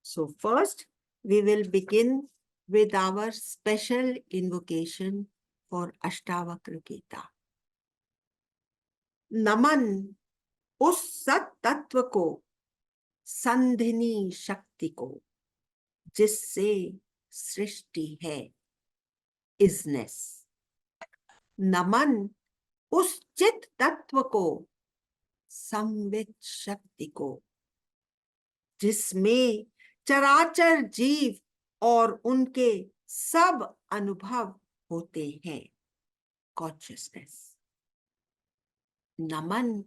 So first, we will begin with our special invocation for Ashtavakra Gita. नमन उस सत तत्व को, संधिनी शक्ति को, जिससे सृष्टि है इजनेस। नमन उस चित तत्व को, संवित शक्ति को, जिसमें चराचर जीव और उनके सब अनुभव होते हैं, कॉन्शियसनेस। नमन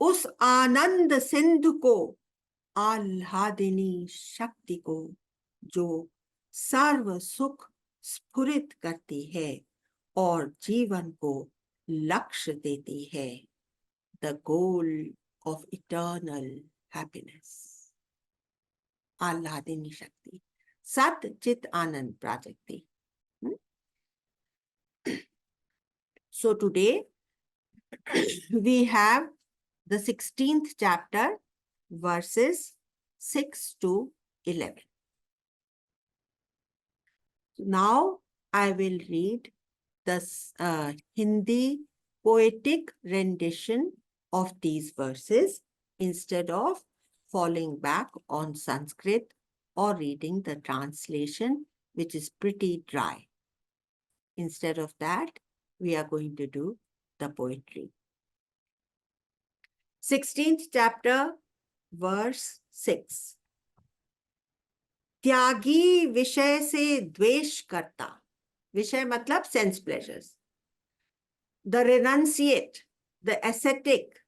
उस आनंद सिंधु को, आह्लादिनी शक्ति को, जो सर्व सुख स्फुरित करती है और जीवन को लक्ष्य देती है, the goal of eternal happiness. आह्लादिनी शक्ति, सत चित आनंद प्राजक्ति। So today we have the 16th chapter, verses 6 to 11. Now I will read the Hindi poetic rendition of these verses instead of falling back on Sanskrit or reading the translation, which is pretty dry. Instead of that, we are going to do the poetry. 16th chapter, verse 6. त्यागी विषय से द्वेष करता, विषय मतलब sense pleasures. The renunciate, the ascetic,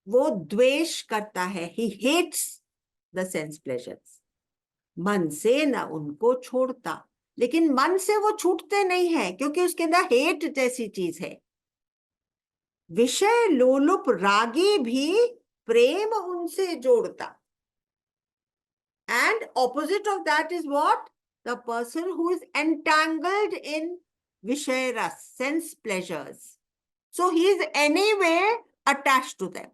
वो द्वेष करता है, he hates the sense pleasures. मन से न उनको छोड़ता, लेकिन मन से वो छूटते नहीं है क्योंकि उसके अंदर हेट जैसी चीज है। विषय लोलुप रागी भी प्रेम उनसे जोड़ता। And opposite of that is what? The person who is entangled in Vishaya ras, sense pleasures. So he is anyway attached to them.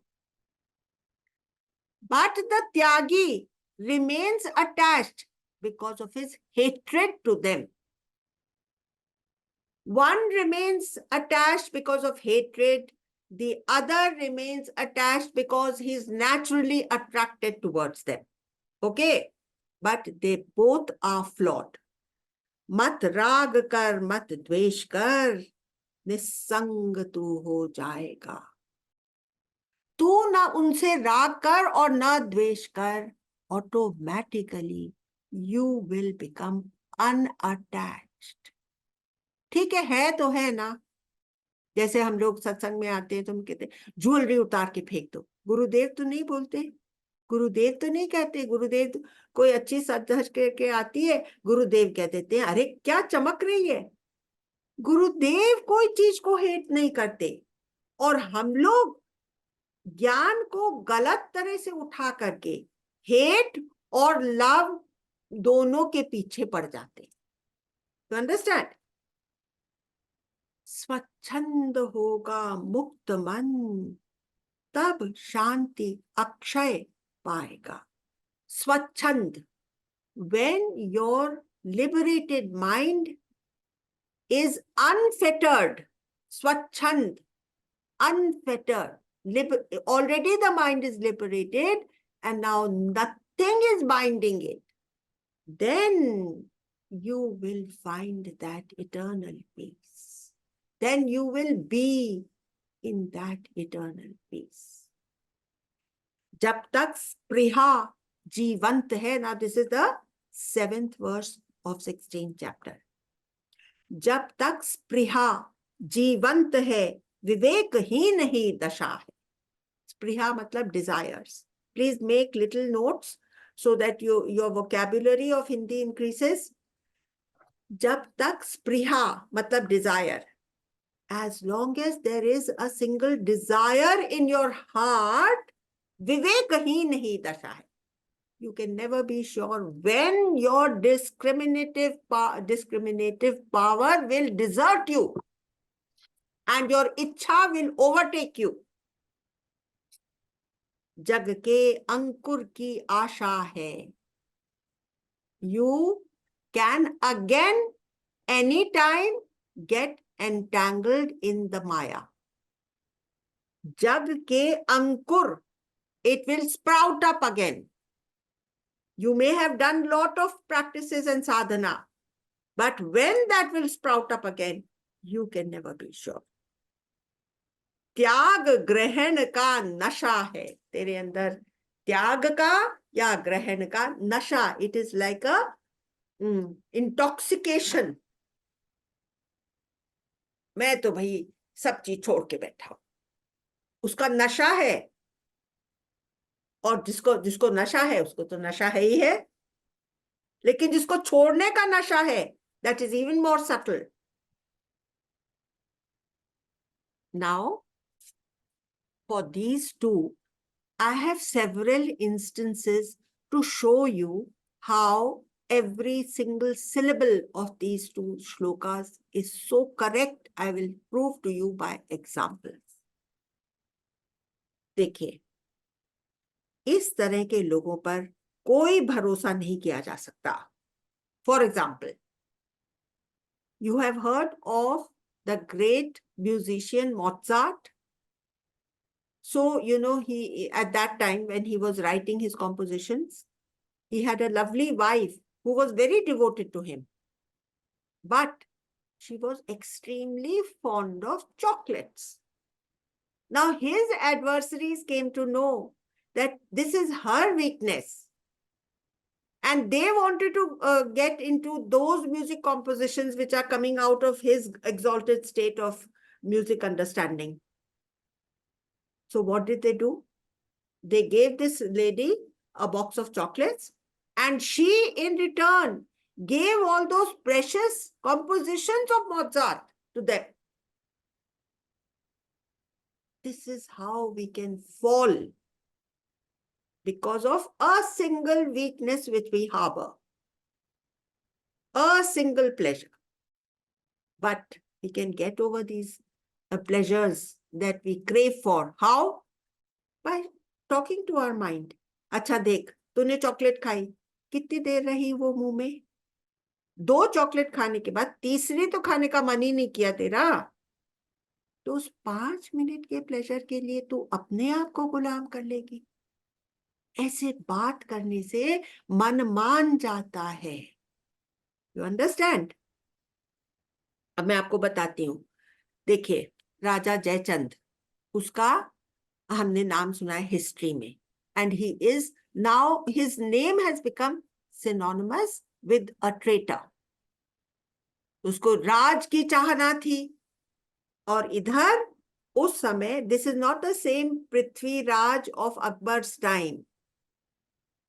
But the Tyagi remains attached because of his hatred to them. One remains attached because of hatred, the other remains attached because he is naturally attracted towards them. Okay, but they both are flawed. मत राग कर मत द्वेष कर, निस्संग तू हो जाएगा। तू ना उनसे राग कर और ना द्वेष कर, automatically you will become unattached. ठीक है तो है ना। जैसे हम लोग सत्संग में आते हैं तो हम कहते हैं ज्वेलरी उतार के फेंक दो। गुरुदेव तो नहीं बोलते, गुरुदेव तो नहीं कहते। गुरुदेव तो, कोई अच्छी सज धज के आती है, गुरुदेव कह देते हैं अरे क्या चमक रही है। गुरुदेव कोई चीज को हेट नहीं करते, और हम लोग ज्ञान को गलत तरह से उठा करके हेट और लव दोनों के पीछे पड़ जाते। तो अंडरस्टैंड। स्वच्छंद होगा मुक्त मन, तब शांति अक्षय पाएगा। स्वच्छंद, when your liberated mind is unfettered, swachhand, unfettered, already the mind is liberated and now nothing is binding it, then you will find that eternal peace. Then you will be in that eternal peace. जब तक स्पृहा जीवंत है, now this is the 7th verse of 16th chapter. जब तक स्पृहा जीवंत है, विवेकहीन ही दशा है। स्पृहा मतलब desires. Please make little notes so that your vocabulary of Hindi increases. जब तक स्पृहा मतलब desire, as long as there is a single desire in your heart, विवेकहीन ही दशा है। You can never be sure when your discriminative power will desert you and your इच्छा will overtake you. जग के अंकुर की आशा है, you can again anytime get entangled in the Maya. Jag ke ankur, it will sprout up again. You may have done lot of practices and sadhana, but when that will sprout up again, you can never be sure. त्याग ग्रहण का नशा है तेरे अंदर, त्याग का या ग्रहण का नशा. It is like a intoxication. मैं तो भाई सब चीज छोड़ के बैठा हूं, उसका नशा है. और जिसको जिसको नशा है उसको तो नशा है ही है, लेकिन जिसको छोड़ने का नशा है, that is even more subtle. Now for these two, I have several instances to show you how every single syllable of these two shlokas is so correct. I will prove to you by examples. देखिए, इस तरह के लोगों पर कोई भरोसा नहीं किया जा सकता. For example, you have heard of the great musician Mozart. So, you know, he, at that time when he was writing his compositions, he had a lovely wife who was very devoted to him. But she was extremely fond of chocolates. Now, his adversaries came to know that this is her weakness. And they wanted to get into those music compositions which are coming out of his exalted state of music understanding. So what did they do? They gave this lady a box of chocolates, and she in return gave all those precious compositions of Mozart to them. This is how we can fall because of a single weakness which we harbor, a single pleasure. But we can get over these pleasures that we crave for. How? By talking to our mind. अच्छा देख, तूने chocolate खाई, कितनी देर रही वो मुंह में? 2 chocolate खाने के बाद तीसरी तो खाने का मन ही नहीं किया तेरा. तो उस 5 मिनट के प्लेजर के लिए तू अपने आप को गुलाम कर लेगी. ऐसे बात करने से मन मान जाता है. You understand? अब मैं आपको बताती हूँ. देखिए, राजा जयचंद, उसका हमने नाम सुना है हिस्ट्री में, and he is now, his name has become synonymous with a traitor. उसको राज की चाहना थी. और इधर उस समय, this is not the same Prithviraj of Akbar's time,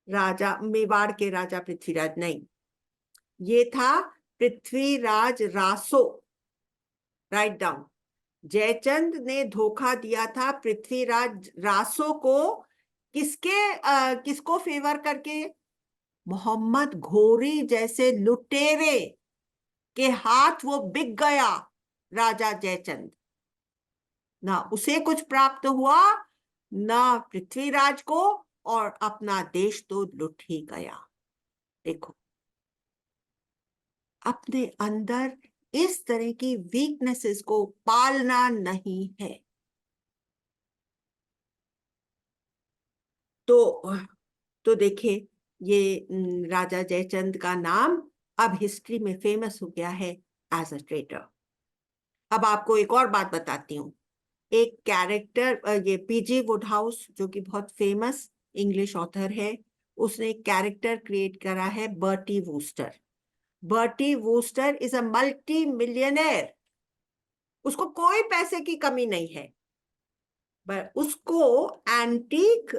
राजा मेवाड़ के राजा पृथ्वीराज नहीं, ये था पृथ्वीराज रासो. Write down. जयचंद ने धोखा दिया था पृथ्वीराज रासो को. किसको फेवर करके? मोहम्मद घोरी जैसे लुटेरे के हाथ वो बिक गया राजा जयचंद. ना उसे कुछ प्राप्त हुआ, ना पृथ्वीराज को, और अपना देश तो लुट ही गया. देखो, अपने अंदर इस तरह की वीकनेसेस को पालना नहीं है. तो देखिए, ये राजा जयचंद का नाम अब हिस्ट्री में फेमस हो गया है एज अ ट्रेटर. अब आपको एक और बात बताती हूँ. एक कैरेक्टर, ये पीजी वुडहाउस जो कि बहुत फेमस इंग्लिश ऑथर है, उसने एक कैरेक्टर क्रिएट करा है, Bertie Wooster. Bertie Wooster is a multi millionaire. उसको कोई पैसे की कमी नहीं है, पर उसको एंटीक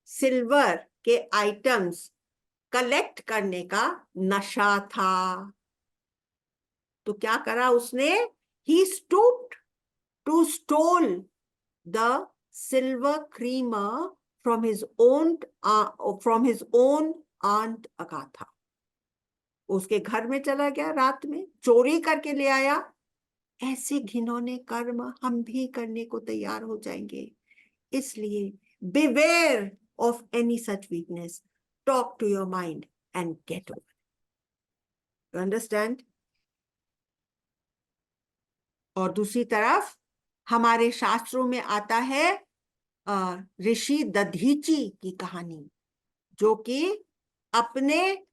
सिल्वर के आइटम्स कलेक्ट करने का नशा था. तो क्या करा उसने? He stooped to stole the silver creamer from his own aunt Agatha. उसके घर में चला गया, रात में चोरी करके ले आया. ऐसे घिनौने कर्म हम भी करने को तैयार हो जाएंगे. इसलिए beware of any such weakness. Talk to your mind and get over. You understand? और दूसरी तरफ हमारे शास्त्रों में आता है ऋषि दधीची की कहानी, जो कि अपने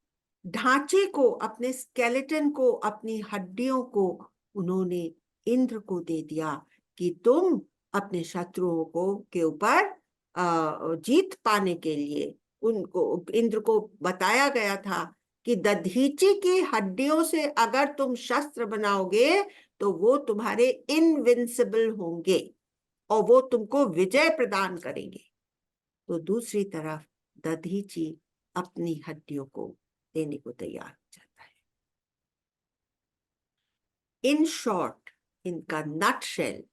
ढांचे को, अपने स्केलेटन को, अपनी हड्डियों को उन्होंने इंद्र को दे दिया कि तुम अपने शत्रुओं को के ऊपर जीत पाने के लिए, उनको, इंद्र को बताया गया था कि दधीची की हड्डियों से अगर तुम शस्त्र बनाओगे तो वो तुम्हारे इनविंसिबल होंगे और वो तुमको विजय प्रदान करेंगे। तो दूसरी तरफ दधीची अपनी हड्डियों को देने को तैयार हो जाता है। इन शॉर्ट, इनका nutshell,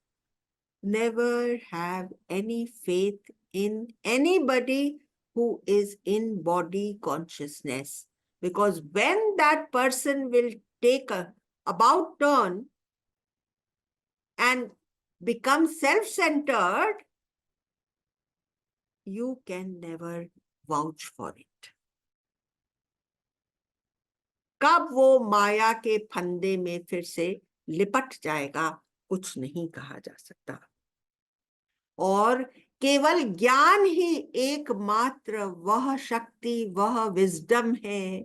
never have any faith in anybody who is in body consciousness, because when that person will take a about turn and become self-centered, you can never vouch for it. कब वो माया के फंदे में फिर से लिपट जाएगा, कुछ नहीं कहा जा सकता। और केवल ज्ञान ही एकमात्र वह शक्ति, वह विजडम है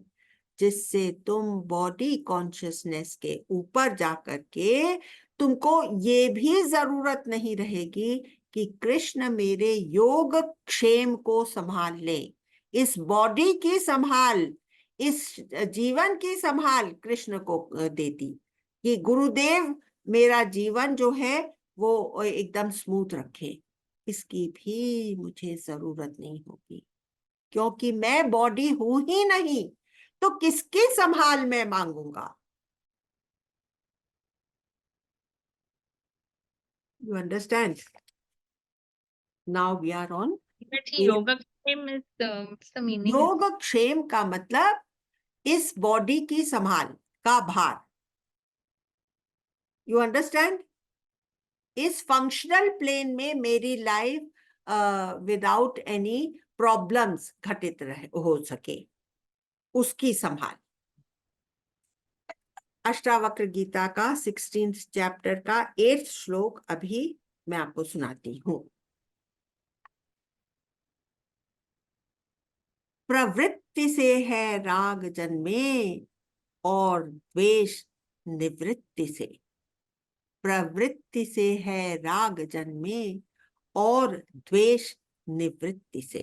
जिससे तुम बॉडी कॉन्शियसनेस के ऊपर जाकर के तुमको ये भी जरूरत नहीं रहेगी कि कृष्ण मेरे योग क्षेम को संभाल ले। इस बॉडी की संभाल, इस जीवन की संभाल कृष्ण को देती कि गुरुदेव मेरा जीवन जो है वो एकदम स्मूथ रखे, इसकी भी मुझे जरूरत नहीं होगी, क्योंकि मैं बॉडी हूं ही नहीं, तो किसकी संभाल मैं मांगूंगा। You understand? Now we are on योगक्षेम is the meaning. योगक्षेम का मतलब इस बॉडी की संभाल का भार। You understand? इस फंक्शनल प्लेन में मेरी लाइफ विदाउट एनी प्रॉब्लम्स घटित हो सके, उसकी संभाल। अष्टावक्र गीता का 16th चैप्टर का 8th श्लोक अभी मैं आपको सुनाती हूं। प्रवृत्ति से है राग जन्मे और द्वेष निवृत्ति से। प्रवृत्ति से है राग जन्मे और द्वेष निवृत्ति से,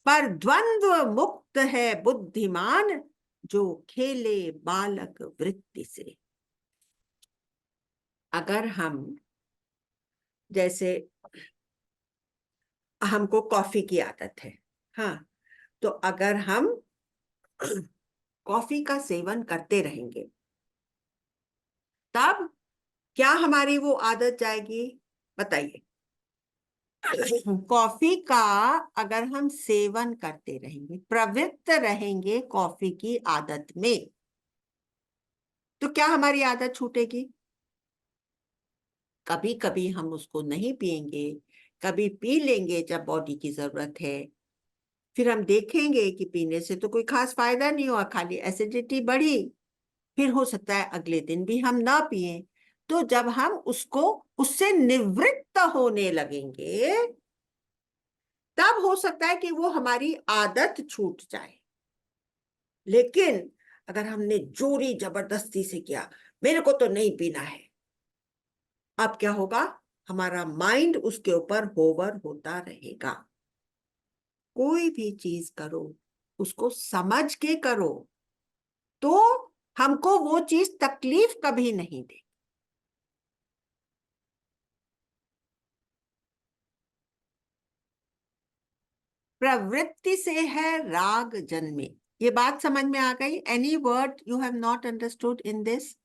पर द्वंद्व मुक्त है बुद्धिमान जो खेले बालक वृत्ति से। अगर हम, जैसे हमको कॉफी की आदत है, हाँ, तो अगर हम कॉफी का सेवन करते रहेंगे तब क्या हमारी वो आदत जाएगी? बताइए। कॉफी का अगर हम सेवन करते रहेंगे, प्रवृत्त रहेंगे कॉफी की आदत में, तो क्या हमारी आदत छूटेगी? कभी कभी हम उसको नहीं पिएंगे, कभी पी लेंगे जब बॉडी की जरूरत है, फिर हम देखेंगे कि पीने से तो कोई खास फायदा नहीं हुआ, खाली एसिडिटी बढ़ी, फिर हो सकता है अगले दिन भी हम ना पिए। तो जब हम उसको, उससे निवृत्त होने लगेंगे, तब हो सकता है कि वो हमारी आदत छूट जाए। लेकिन अगर हमने जोरी जबरदस्ती से किया, मेरे को तो नहीं पीना है, अब क्या होगा? हमारा माइंड उसके ऊपर होवर होता रहेगा। कोई भी चीज करो उसको समझ के करो, तो हमको वो चीज तकलीफ कभी नहीं दे। प्रवृत्ति से है राग जन्मे, ये बात समझ में आ गई? Any word you have not understood in this?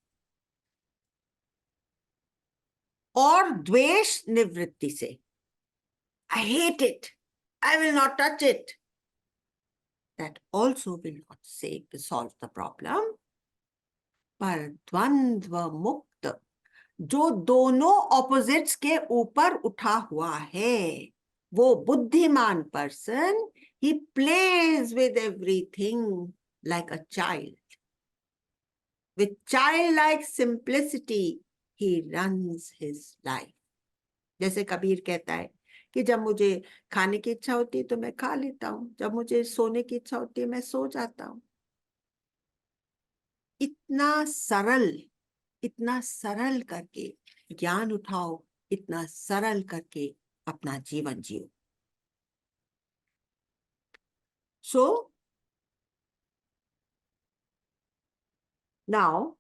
और द्वेष निवृत्ति से, I hate it, I will not touch it, that also will not solve the problem। पर द्वंद्व मुक्त, जो दोनों ऑपोजिट्स के ऊपर उठा हुआ है, वो बुद्धिमान person, he plays with everything like a child। with childlike simplicity he runs his life. जैसे कबीर कहता है कि जब मुझे खाने की इच्छा होती है तो मैं खा लेता हूं, जब मुझे सोने की इच्छा होती है मैं सो जाता हूं। इतना सरल करके ज्ञान उठाओ, इतना सरल करके अपना जीवन जियो। सो नाउ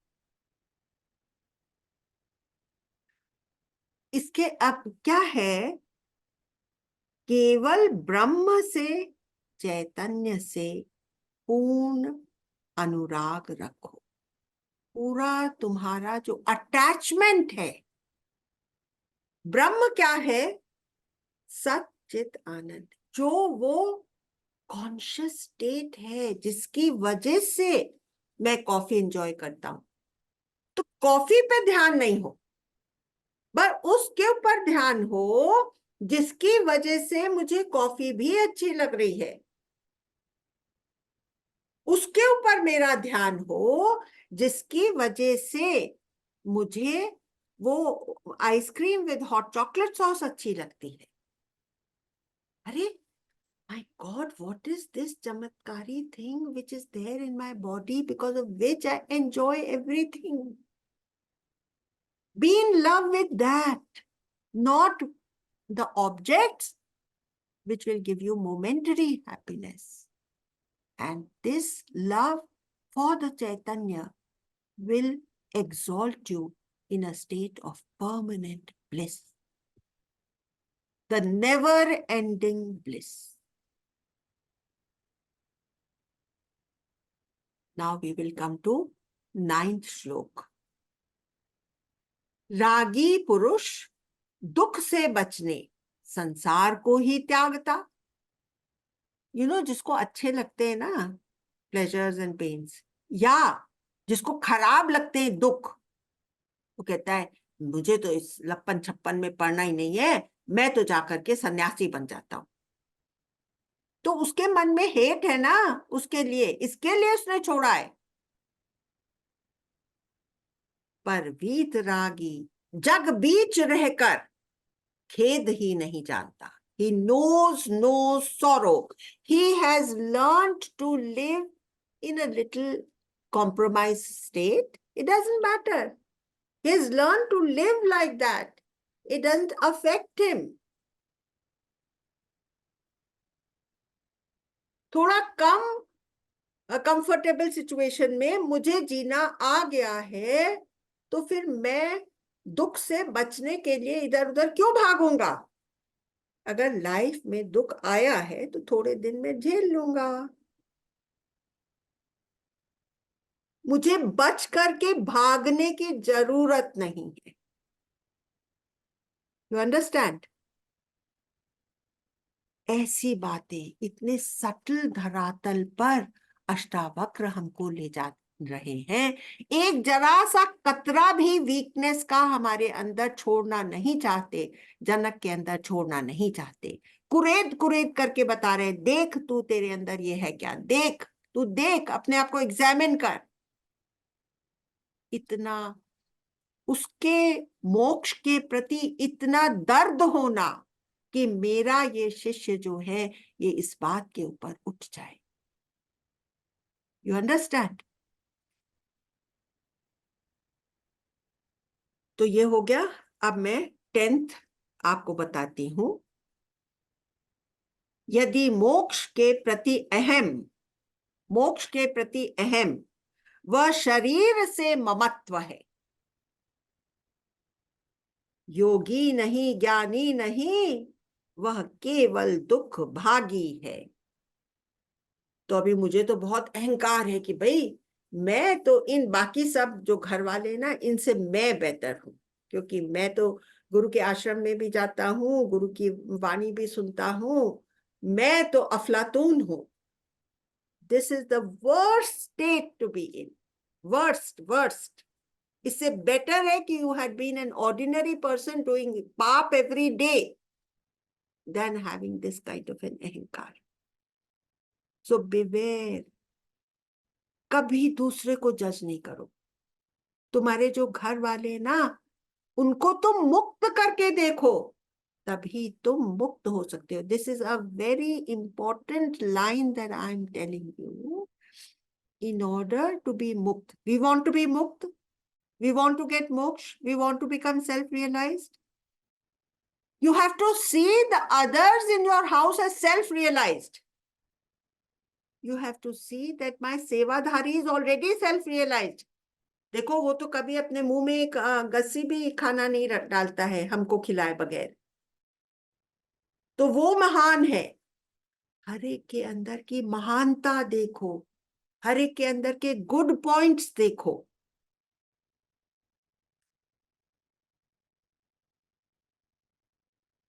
इसके अब क्या है, केवल ब्रह्म से, चैतन्य से पूर्ण अनुराग रखो। पूरा तुम्हारा जो अटैचमेंट है, ब्रह्म क्या है? सत चित आनंद, जो वो कॉन्शियस स्टेट है जिसकी वजह से मैं कॉफी एंजॉय करता हूं। तो कॉफी पे ध्यान नहीं हो, पर उसके ऊपर ध्यान हो जिसकी वजह से मुझे कॉफी भी अच्छी लग रही है। उसके ऊपर मेरा ध्यान हो जिसकी वजह से मुझे वो ice cream with hot chocolate sauce अच्छी लगती है। अरे my God, what is this chamatkari thing which is there in my body because of which I enjoy everything? Be in love with that, not the objects which will give you momentary happiness. And this love for the Chaitanya will exalt you in a state of permanent bliss, the never-ending bliss. Now we will come to 9th श्लोक। रागी पुरुष दुख से बचने संसार को ही त्यागता। जिसको अच्छे लगते हैं ना प्लेजर्स एंड पेन्स, या जिसको खराब लगते हैं दुख, वो कहता है मुझे तो इस लप्पन छप्पन में पड़ना ही नहीं है, मैं तो जाकर के सन्यासी बन जाता हूं। तो उसके मन में हेट है ना उसके लिए, इसके लिए उसने छोड़ा है। पर वीत रागी जग बीच रहकर खेद ही नहीं जानता। He knows no sorrow. He has learned to live in a little compromised state. It doesn't matter. He has learned to live like that. It doesn't affect him. थोड़ा कम कंफर्टेबल सिचुएशन में मुझे जीना आ गया है, तो फिर मैं दुख से बचने के लिए इधर उधर क्यों भागूंगा? अगर लाइफ में दुख आया है तो थोड़े दिन में झेल लूंगा। मुझे बच करके भागने की जरूरत नहीं है। You understand? ऐसी बातें इतने सटल धरातल पर अष्टावक्र हमको ले जा रहे हैं। एक जरा सा कतरा भी वीकनेस का हमारे अंदर छोड़ना नहीं चाहते, जनक के अंदर छोड़ना नहीं चाहते। कुरेद कुरेद करके बता रहे, देख तू तेरे अंदर ये है क्या, देख तू, देख अपने आप को एग्जामिन कर। इतना उसके मोक्ष के प्रति इतना दर्द होना कि मेरा ये शिष्य जो है ये इस बात के ऊपर उठ जाए। You understand? तो ये हो गया। अब मैं 10th आपको बताती हूं। यदि मोक्ष के प्रति अहम वह शरीर से ममत्व है, योगी नहीं ज्ञानी नहीं, वह केवल दुख भागी है। तो अभी मुझे तो बहुत अहंकार है कि भाई मैं तो इन बाकी सब जो घर वाले ना इनसे मैं बेहतर हूं, क्योंकि मैं तो गुरु के आश्रम में भी जाता हूँ, गुरु की वाणी भी सुनता हूँ, मैं तो अफलातून हूं। This is the worst state to be in, worst. इससे बेटर है कि you had been an ordinary person doing पाप every day than having this kind of an अहंकार। सो बिवेयर, कभी दूसरे को जज नहीं करो। तुम्हारे जो घर वाले ना, उनको तुम मुक्त करके देखो, तभी तुम मुक्त हो सकते हो. This is a very important line that I am telling you. In order to be mukt, we want to be mukt, we want to get moksha, we want to become self-realized. You have to see the others in your house as self-realized. You have to see that my sevadhari is already self-realized. देखो, वो तो कभी अपने मुंह में एक गस्सी भी खाना नहीं डालता है हमको खिलाए बगैर, तो वो महान है. हर एक के अंदर की महानता देखो, हर एक के अंदर के गुड पॉइंट्स देखो.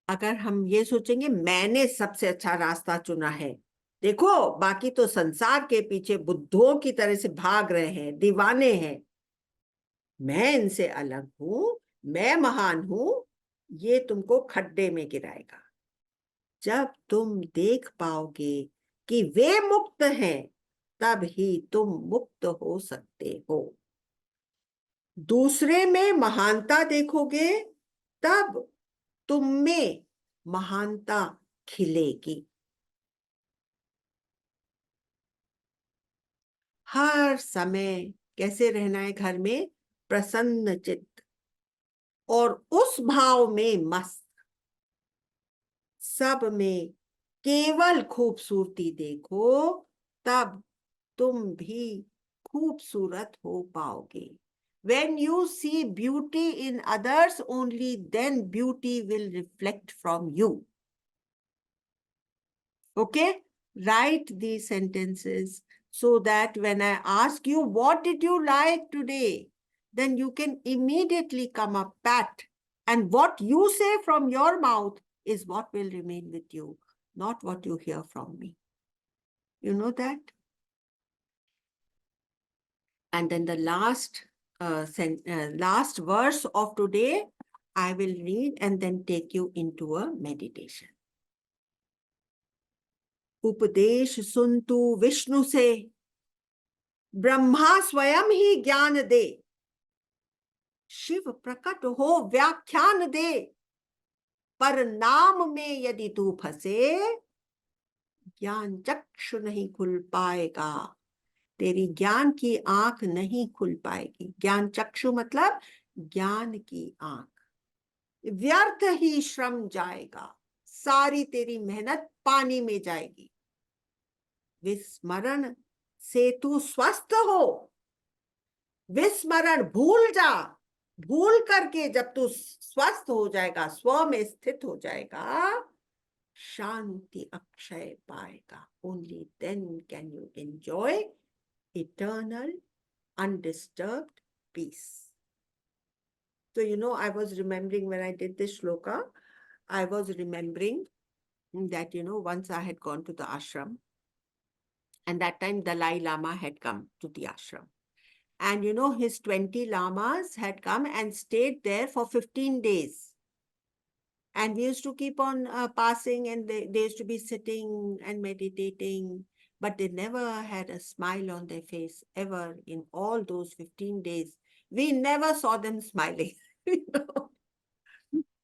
अगर हम ये सोचेंगे मैंने सबसे अच्छा रास्ता चुना है, देखो बाकी तो संसार के पीछे बुद्धों की तरह से भाग रहे हैं, दीवाने हैं, मैं इनसे अलग हूं, मैं महान हूं, ये तुमको खड्डे में गिराएगा. जब तुम देख पाओगे कि वे मुक्त हैं, तब ही तुम मुक्त हो सकते हो. दूसरे में महानता देखोगे, तब तुम में महानता खिलेगी. हर समय कैसे रहना है घर में? प्रसन्न चित्त और उस भाव में मस्त. सब में केवल खूबसूरती देखो, तब तुम भी खूबसूरत हो पाओगे. When you see beauty in others, only then beauty will reflect from you. Okay? Write these sentences so that when I ask you, what did you like today? Then you can immediately come up pat. And what you say from your mouth is what will remain with you, not what you hear from me. You know that? And then the last last verse of today, I will read and then take you into a meditation. उपदेश सुन तू विष्णु से, ब्रह्मा स्वयं ही ज्ञान दे. शिव प्रकट हो व्याख्यान दे, पर नाम में यदि तू फंसे, ज्ञान चक्षु नहीं खुल पाएगा. तेरी ज्ञान की आंख नहीं खुल पाएगी. ज्ञान चक्षु मतलब ज्ञान की आंख. व्यर्थ ही श्रम जाएगा, सारी तेरी मेहनत पानी में जाएगी. विस्मरण से तू स्वस्थ हो. विस्मरण भूल जा, भूल करके जब तू स्वस्थ हो जाएगा, स्व में स्थित हो जाएगा, शांति अक्षय पाएगा. Only then can you enjoy eternal undisturbed peace. So, I was remembering when I did this shloka, I was remembering that, once I had gone to the ashram, and that time Dalai Lama had come to the ashram. And, his 20 lamas had come and stayed there for 15 days. And we used to keep on passing, and they used to be sitting and meditating, but they never had a smile on their face ever in all those 15 days. We never saw them smiling.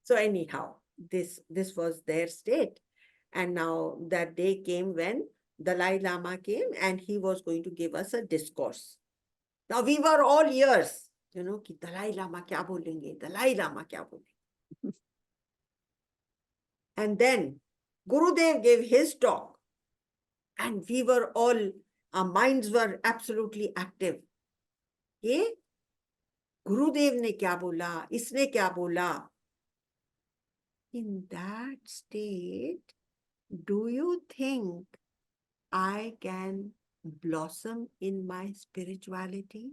So anyhow, this was their state. And now that day came when Dalai Lama came and he was going to give us a discourse. Now we were all ears, कि Dalai Lama क्या बोलेंगे, Dalai Lama क्या बोलेंगे. And then Gurudev gave his talk, and we were all, our minds were absolutely active. ये गुरुदेव ने क्या बोला, इसने क्या बोला. In that state, do you think I can blossom in my spirituality?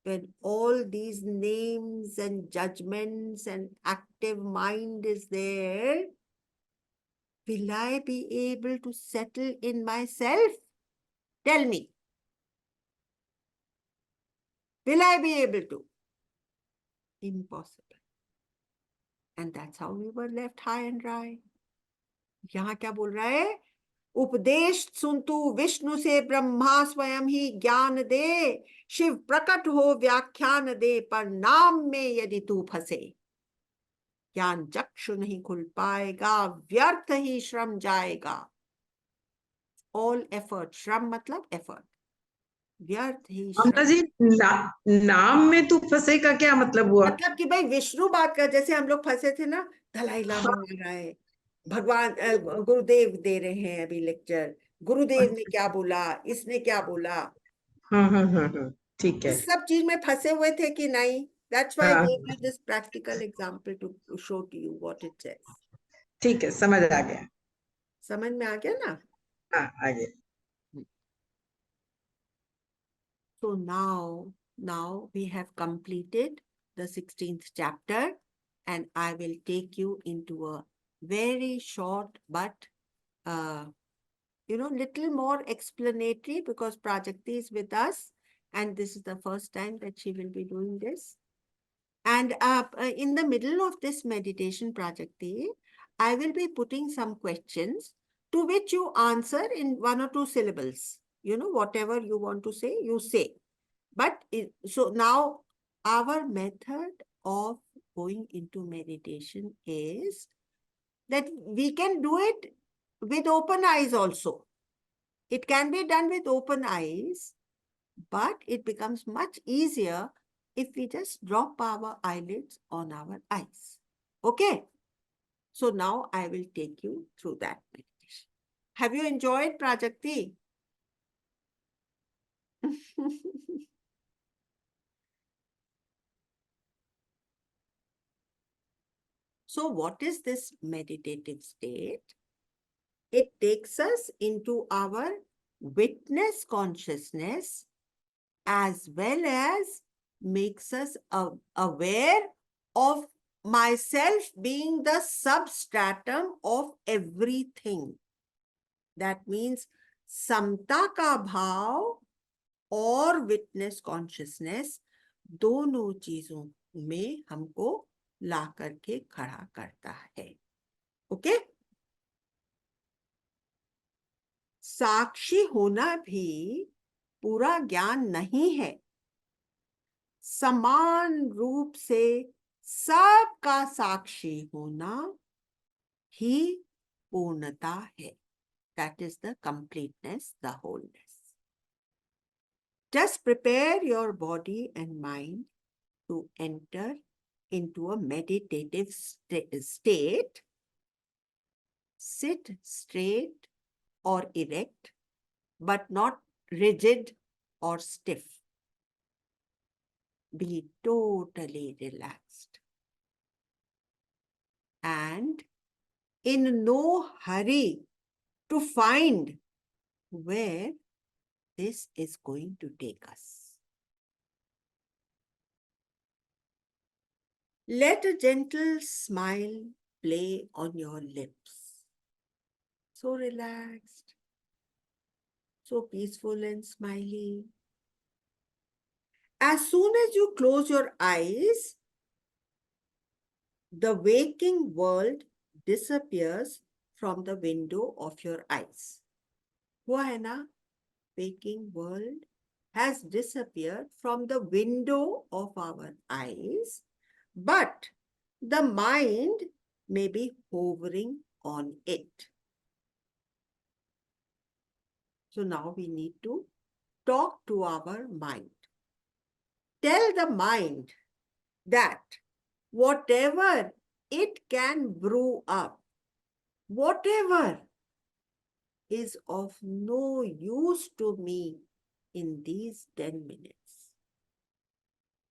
When all these names and judgments and active mind is there, will I be able to settle in myself? Tell me. Will I be able to? Impossible. And that's how we were left high and dry. यहाँ क्या बोल रहा है? उपदेश सुनतु विष्णु से ब्रह्मा स्वयं ही ज्ञान दे, शिव प्रकट हो व्याख्यान दे, पर नाम में यदि तू फंसे, ज्ञान चक्षु नहीं खुल पाएगा, व्यर्थ ही श्रम जाएगा। ऑल एफर्ट, श्रम मतलब एफर्ट, व्यर्थ ही ममता श्रम। जी, नाम में तू फंसे का क्या मतलब हुआ? मतलब कि भाई विष्णु बात कर, जैसे हम लोग फंसे थे ना, दलाई लामा आ रहा है, भगवान गुरुदेव दे रहे हैं अभी लेक्चर, गुरुदेव ने क्या बोला, इसने क्या बोला, हाँ हाँ हाँ हाँ, ठीक है। इस सब चीज में फंसे हुए थे कि नहीं? दैट्स व्हाई आई हाँ, gave you this practical example to show to you what it says. ठीक है, समझ आ गया। समझ में आ गया ना? हाँ, आगे। So now we have completed the 16th chapter, and I will take you into a very short but little more explanatory, because Prajakti is with us and this is the first time that she will be doing this. And in the middle of this meditation, Prajakti, I will be putting some questions to which you answer in 1 or 2 syllables. Whatever you want to say, you say. But so now our method of going into meditation is that we can do it with open eyes also. It can be done with open eyes, but it becomes much easier if we just drop our eyelids on our eyes. Okay? So now I will take you through that meditation. Have you enjoyed Prajakti? So what is this meditative state? It takes us into our witness consciousness, as well as makes us aware of myself being the substratum of everything. That means समता का भाव और witness consciousness दोनों चीजों में हमको ला करके खड़ा करता है। ओके? साक्षी होना भी पूरा ज्ञान नहीं है। समान रूप से सबका साक्षी होना ही पूर्णता है। That is the completeness, the wholeness. Just prepare your body and mind to enter into a meditative state. Sit straight or erect, but not rigid or stiff. Be totally relaxed. And in no hurry to find where this is going to take us. Let a gentle smile play on your lips. So relaxed, so peaceful and smiley. As soon as you close your eyes, the waking world disappears from the window of your eyes. हुआ है ना? Waking world has disappeared from the window of our eyes, but the mind may be hovering on it. So now we need to talk to our mind. Tell the mind that whatever it can brew up, whatever is of no use to me in these 10 minutes.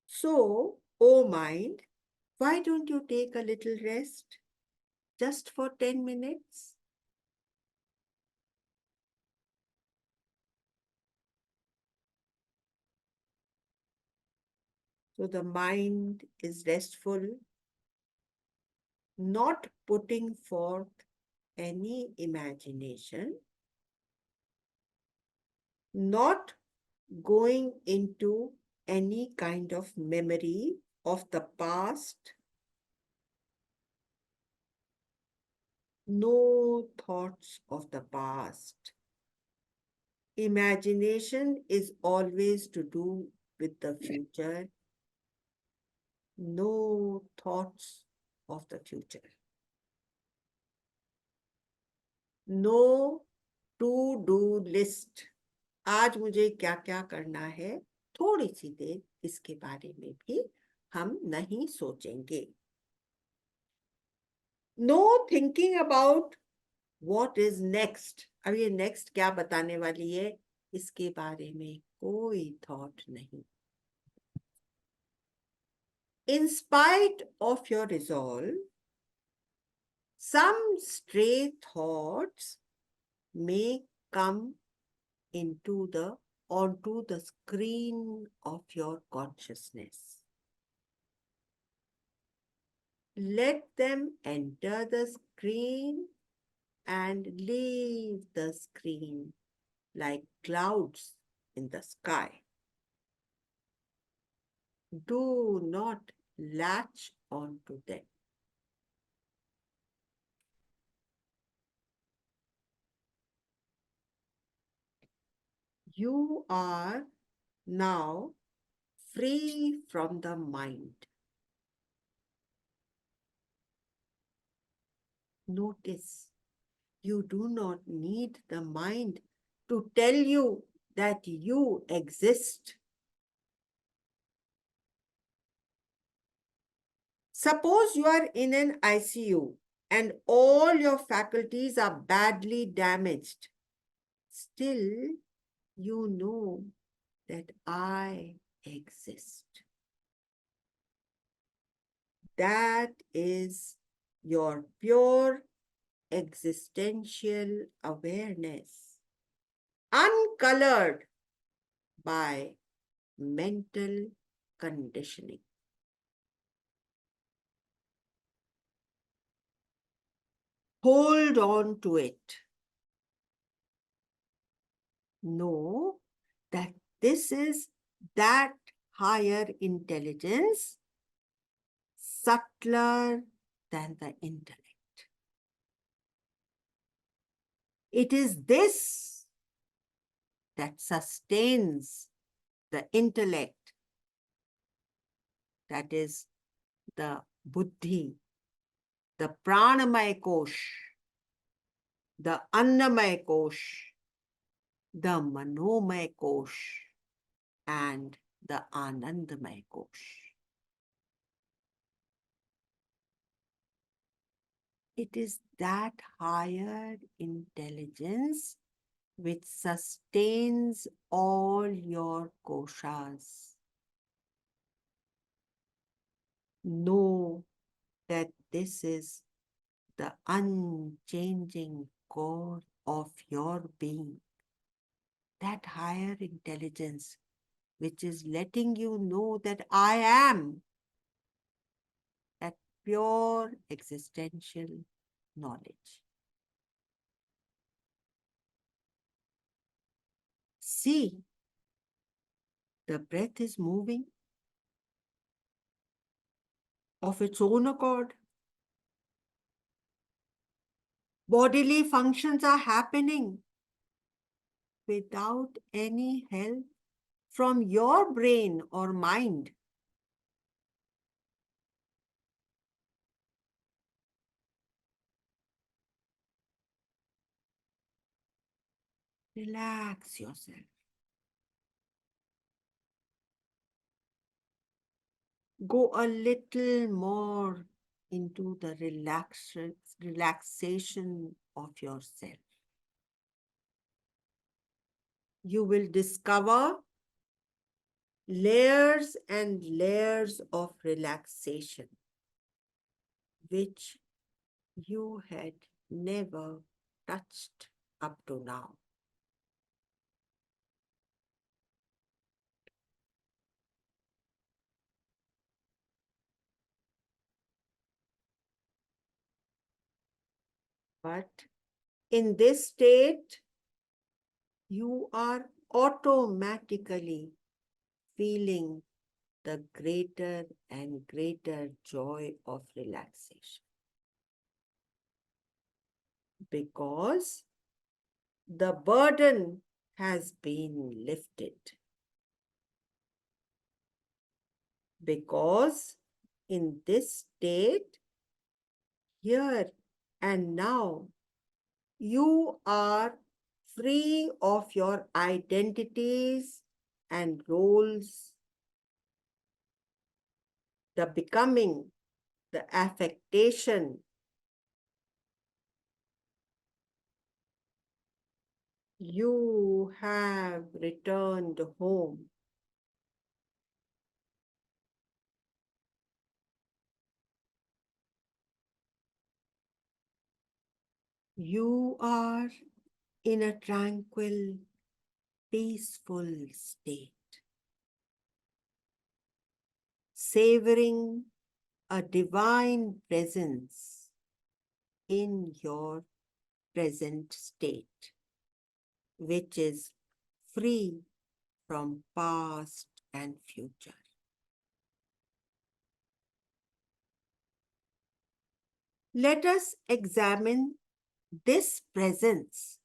So, oh mind, why don't you take a little rest just for 10 minutes? So the mind is restful, not putting forth any imagination, not going into any kind of memory of the past, No thoughts of the past. Imagination is always to do with the future. No thoughts of the future. No to-do list. आज मुझे क्या क्या करना है, थोड़ी सी देर इसके बारे में भी हम नहीं सोचेंगे. No thinking about what is next. अब ये next क्या बताने वाली है, इसके बारे में कोई thought नहीं. In spite of your resolve, some stray thoughts may come onto the screen of your consciousness. Let them enter the screen and leave the screen like clouds in the sky. Do not latch onto them. You are now free from the mind. Notice, you do not need the mind to tell you that you exist. Suppose you are in an ICU and all your faculties are badly damaged. Still, you know that I exist. That is your pure existential awareness, uncolored by mental conditioning. Hold on to it. Know that this is that higher intelligence, subtler than the intellect. It is this that sustains the intellect, that is the buddhi, the pranamaya kosh, the annamaya kosh, the manomaya kosh, and the anandamaya kosh. It is that higher intelligence which sustains all your koshas. Know that this is the unchanging core of your being, that higher intelligence which is letting you know that I am, that pure existential knowledge. See, the breath is moving of its own accord. Bodily functions are happening without any help from your brain or mind. Relax yourself. Go a little more into the relaxation of yourself. You will discover layers and layers of relaxation which you had never touched up to now. But in this state, you are automatically feeling the greater and greater joy of relaxation. Because the burden has been lifted. Because in this state, here and now, you are free of your identities and roles, the becoming, the affectation. You have returned home. You are in a tranquil, peaceful state, savoring a divine presence in your present state, which is free from past and future. Let us examine this presence.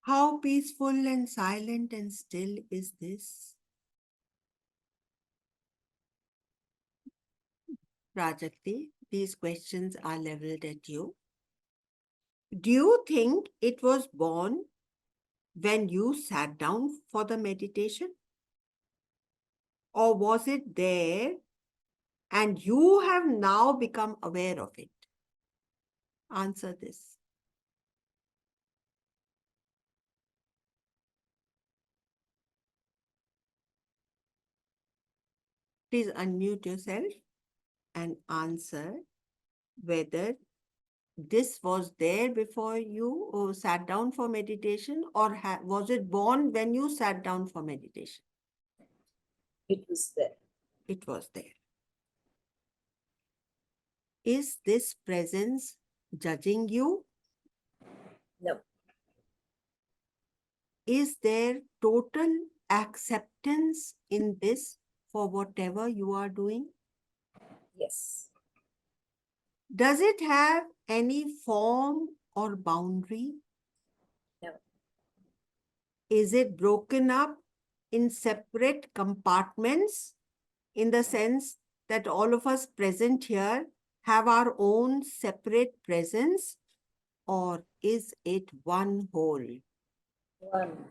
How peaceful and silent and still is this? Prajakti, these questions are leveled at you. Do you think it was born when you sat down for the meditation? Or was it there and you have now become aware of it? Answer this. Please unmute yourself and answer whether this was there before you sat down for meditation, or was it born when you sat down for meditation? It was there. It was there. Is this presence judging you? No. Is there total acceptance in this for whatever you are doing? Yes. Does it have any form or boundary? No. Is it broken up in separate compartments in the sense that all of us present here have our own separate presence, or is it one whole? One.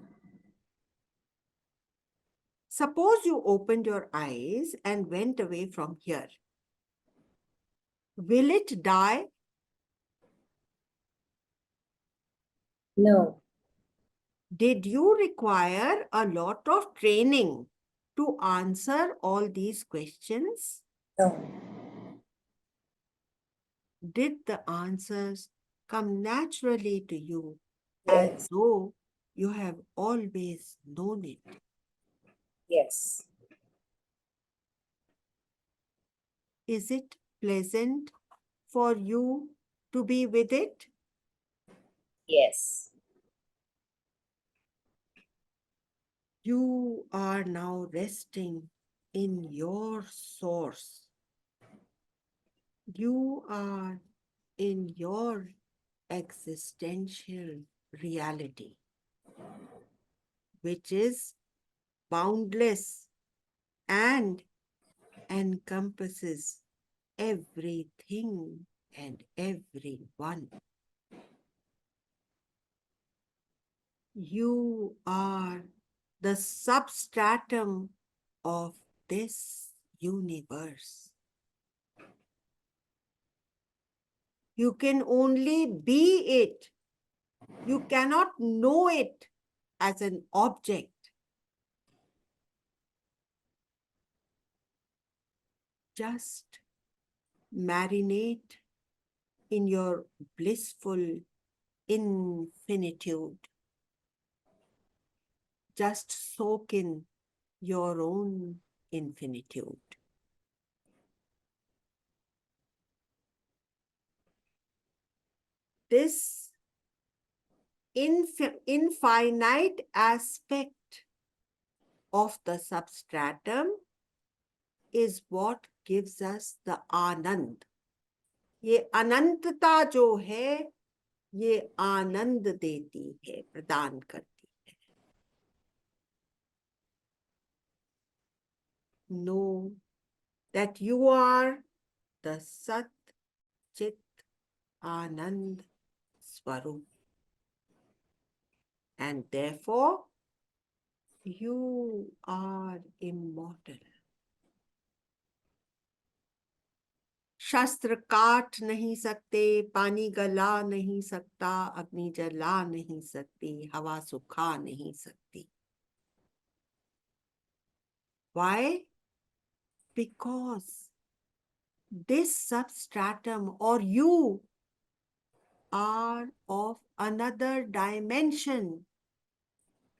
Suppose you opened your eyes and went away from here. Will it die? No. Did you require a lot of training to answer all these questions? No. Did the answers come naturally to you as Yes. though you have always known it? Yes. Is it pleasant for you to be with it? Yes. You are now resting in your source. You are in your existential reality, which is boundless and encompasses everything and everyone. You are the substratum of this universe. You can only be it. You cannot know it as an object. Just marinate in your blissful infinitude. Just soak in your own infinitude. This infinite aspect of the substratum is what gives us the Anand. ये अनंतता जो है ये आनंद देती है, प्रदान करती है. Know that you are the Sat Chit Anand Swarup, and therefore you are immortal. शस्त्र काट नहीं सकते, पानी गला नहीं सकता, अग्नि जला नहीं सकती, हवा सुखा नहीं सकती. Why? Because this substratum or you are of another dimension.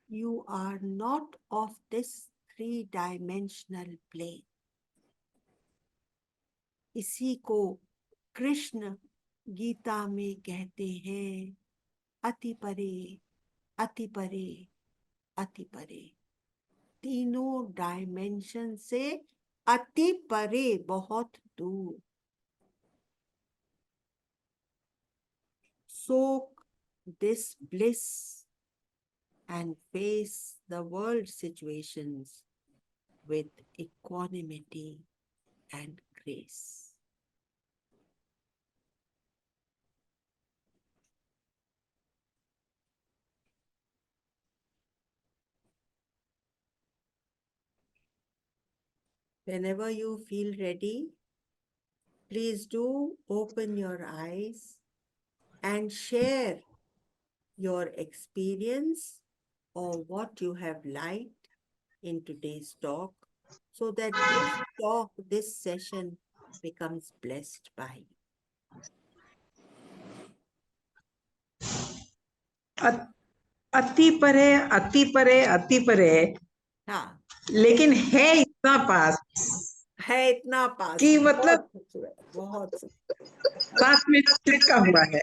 You are not of this three-dimensional plane. इसी को कृष्ण गीता में कहते हैं अति परे, अति परे, अति परे. तीनों डायमेंशन से अति परे, बहुत दूर. Soak this bliss and face the world situations with equanimity and grace. Whenever you feel ready, please do open your eyes and share your experience or what you have liked in today's talk, so that this talk, this session becomes blessed by you. अति परे, अति परे, अति परे, हाँ, लेकिन है इतना पास है इतना पास कि बहुत मतलब खूबसूरत, बहुत साथ में चिपका हुआ है.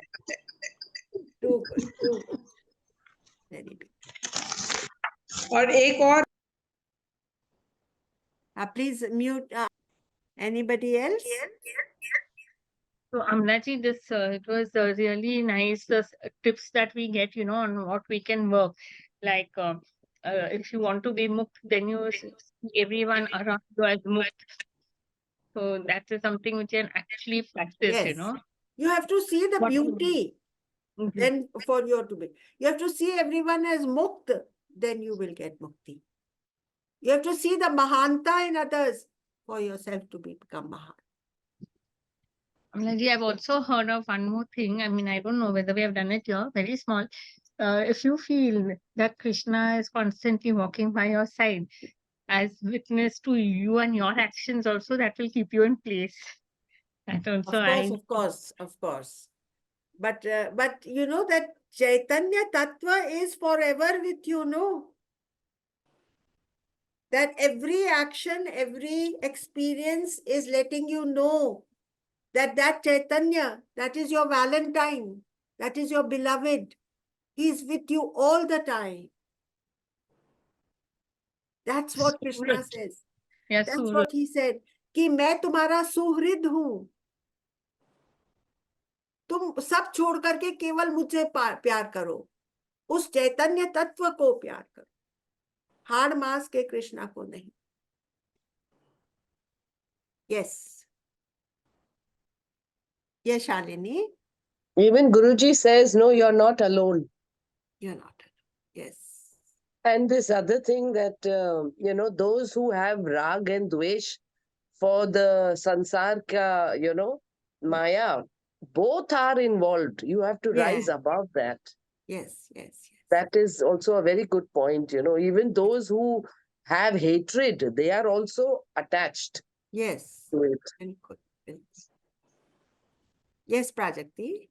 too good, too good. Very good. और एक और Please mute. Anybody else? So Amlaji, this it was really nice tips that we get, on what we can work. Like if you want to be mukt, then you see everyone around you as mukt. So that is something which you can actually practice, Yes. You have to see the What- beauty. Mhm. Then for you to be, you have to see everyone as mukt, then you will get mukti. You have to see the mahanta in others for yourself to become mahan. Amlaji, I've also heard of one more thing. I mean, I don't know whether we have done it here, very small. If you feel that Krishna is constantly walking by your side, as witness to you and your actions also, that will keep you in place. That also Of course. But you know that Chaitanya Tattva is forever with you, no? That every action, every experience is letting you know that Chaitanya, that is your Valentine, that is your beloved. He is with you all the time. That's what Krishna says. Yes, That's what he said. कि मैं तुम्हारा सुहृद हूँ. तुम सब छोड़ करके केवल मुझे प्यार करो. उस चैतन्य तत्व को प्यार करो. हाड़ मास के कृष्णा को नहीं. Yes. Yes, Shalini. Even Guruji says, no, you're not alone. You're not. Yes. And this other thing that, those who have rag and dvesh for the sansar ka, maya, both are involved. You have to rise above that. Yes. That is also a very good point. Even those who have hatred, they are also attached Yes. to it. Very good. Yes, Prajakti.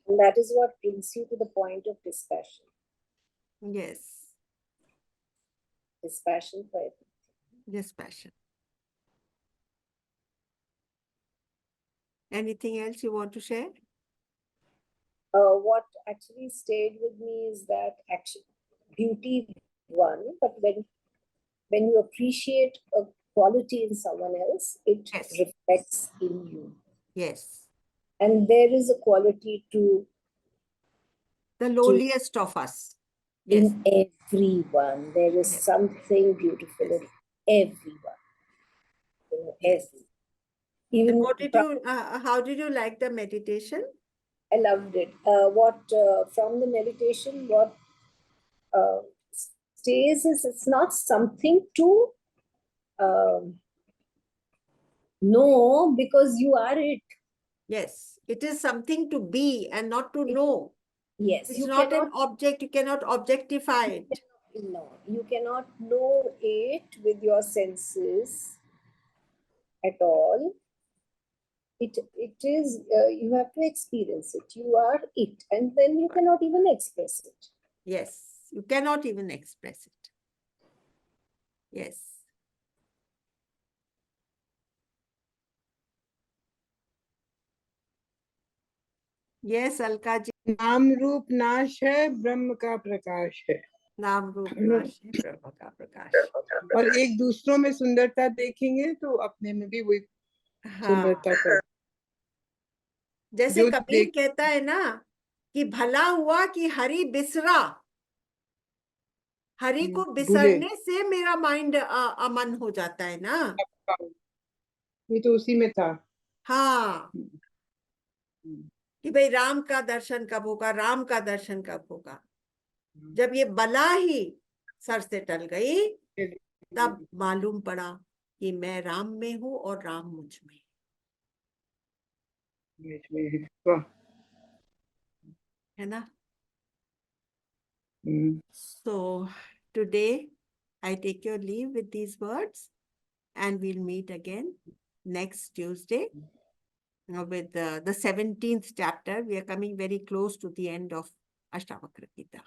And that is what brings you to the point of dispassion. Yes. Dispassion for everything. Dispassion. Anything else you want to share? what actually stayed with me is that actually beauty one, but when you appreciate a quality in someone else, it Yes. reflects in you. Yes. And there is a quality The lowliest of us. Yes. in everyone. There is Yes. something beautiful in everyone. You know, Yes. every. Even And what did you, how did you like the meditation? I loved it. From the meditation, what uh, stays is it's not something to know because you are it. Yes. It is something to be and not to know. Yes, It's you not an cannot. object. You cannot objectify it. No, you cannot know it with your senses at all. It is you have to experience it. You are it, and then you cannot even express it. Yes. You cannot even express it. Yes. Yes, Alka ji. नाम रूप नाश है, ब्रह्म का प्रकाश है। नाम रूप नाश है, ब्रह्म का प्रकाश। और एक दूसरों में सुंदरता देखेंगे तो अपने में भी वही हाँ, सुंदरता कर। जैसे जो कबीर देख कहता है ना कि भला हुआ कि हरि बिसरा, हरि को भूले। बिसरने से मेरा माइंड अमन हो जाता है ना। ये तो उसी में था। हाँ, कि भाई राम का दर्शन कब होगा, राम का दर्शन कब होगा। जब ये बला ही सर से टल गई, तब मालूम पड़ा कि मैं राम में हूं और राम मुझ में। वाह। है ना? हम्म। So today I take your leave with these words, and we'll meet again next Tuesday with the 17th chapter. We are coming very close to the end of Ashtavakra Gita.